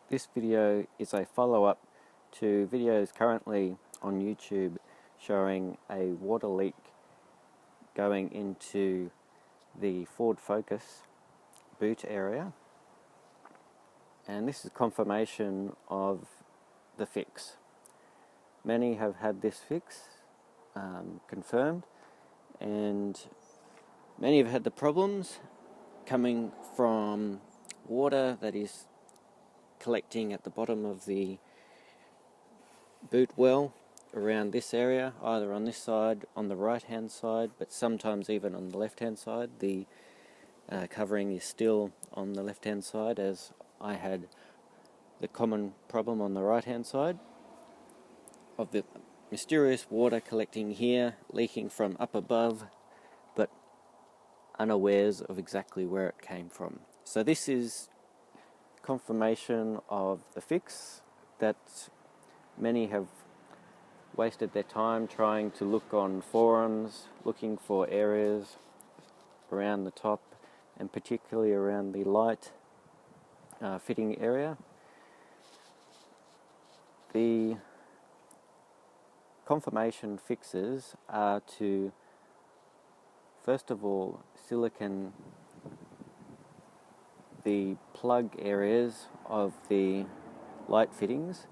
This video is a follow-up to videos currently on YouTube showing a water leak going into the Ford Focus boot area, and this is confirmation of the fix. Many have had this fix confirmed, and many have had the problems coming from water that is collecting at the bottom of the boot well around this area, either on this side, on the right hand side, but sometimes even on the left hand side. The covering is still on the left hand side, as I had the common problem on the right hand side of the mysterious water collecting here, leaking from up above, but unawares of exactly where it came from. So this is confirmation of the fix that many have wasted their time trying to look on forums, looking for areas around the top, and particularly around the light fitting area. The confirmation fixes are to, first of all, silicone the plug areas of the light fittings.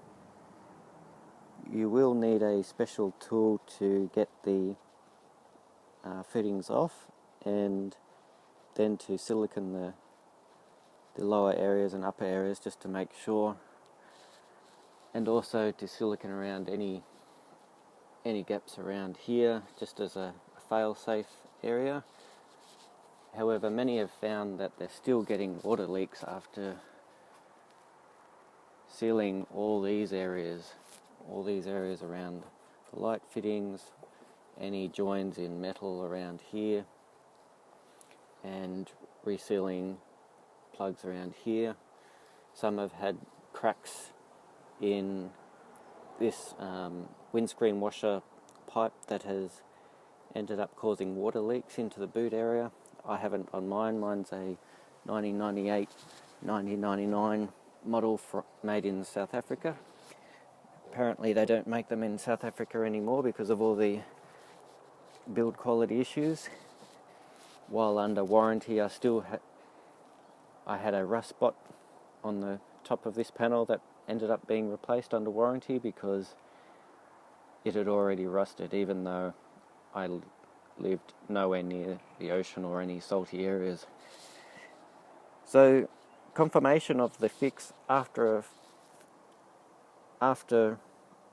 You will need a special tool to get the fittings off, and then to silicone the lower areas and upper areas just to make sure, and also to silicone around any gaps around here just as a fail-safe area. However, many have found that they're still getting water leaks after sealing all these areas around the light fittings, any joins in metal around here, and resealing plugs around here. Some have had cracks in this windscreen washer pipe that has ended up causing water leaks into the boot area. I haven't on mine. Mine's a 1998, 1999 model made in South Africa. Apparently they don't make them in South Africa anymore because of all the build quality issues. While under warranty, I had a rust spot on the top of this panel that ended up being replaced under warranty because it had already rusted, even though I lived nowhere near the ocean or any salty areas. So confirmation of the fix after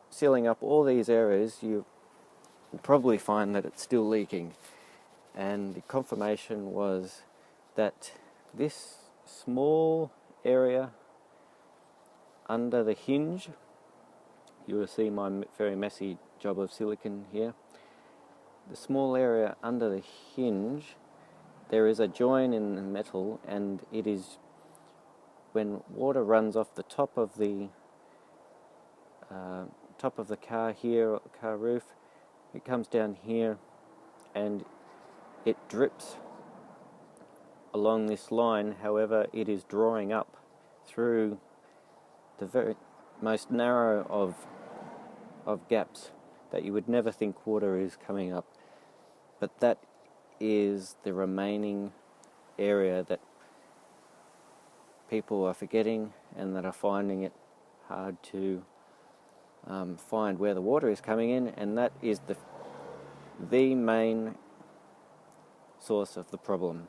sealing up all these areas, you will probably find that it's still leaking. And the confirmation was that this small area under the hinge, you will see my very messy job of silicone here. The small area under the hinge, there is a join in the metal, and it is when water runs off the top of the car here, car roof, it comes down here and it drips along this line. However, it is drawing up through the very most narrow of gaps that you would never think water is coming up. But that is the remaining area that people are forgetting and that are finding it hard to find where the water is coming in, and that is the main source of the problem.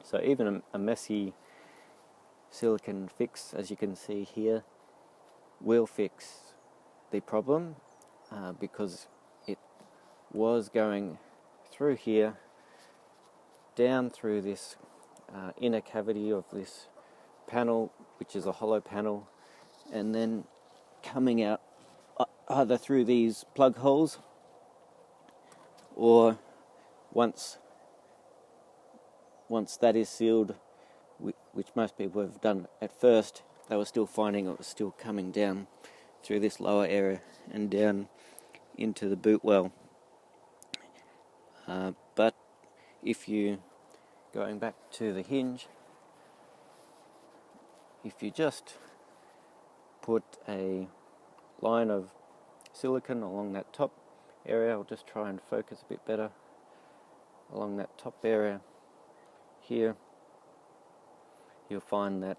So even a messy silicone fix, as you can see here, will fix the problem because it was going through here, down through this inner cavity of this panel, which is a hollow panel, and then coming out either through these plug holes, or once that is sealed, which most people have done at first, they were still finding it was still coming down through this lower area and down into the boot well. But if you, going back to the hinge, if you just put a line of silicone along that top area. I'll just try and focus a bit better along that top area here. You'll find that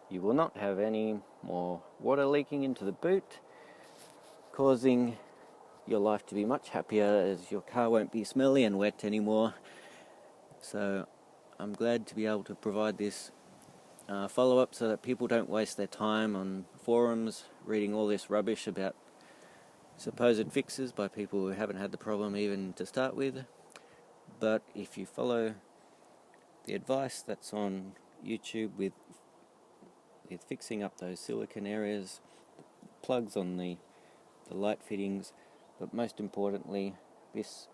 you will not have any more water leaking into the boot, causing your life to be much happier, as your car won't be smelly and wet anymore. So I'm glad to be able to provide this follow-up so that people don't waste their time on forums reading all this rubbish about supposed fixes by people who haven't had the problem even to start with. But if you follow the advice that's on YouTube with fixing up those silicone areas, plugs on the light fittings, but most importantly this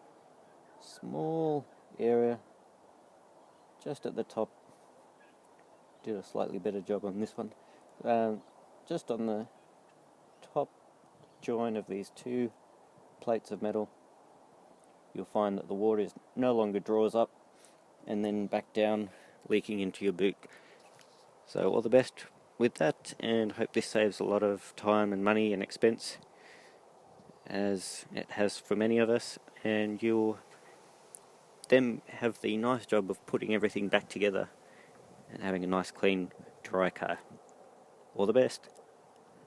small area just at the top, did a slightly better job on this one, just on the top join of these two plates of metal, you'll find that the water no longer draws up and then back down, leaking into your boot. So all the best with that, and hope this saves a lot of time and money and expense, as it has for many of us, and you'll then have the nice job of putting everything back together and having a nice clean dry car. All the best.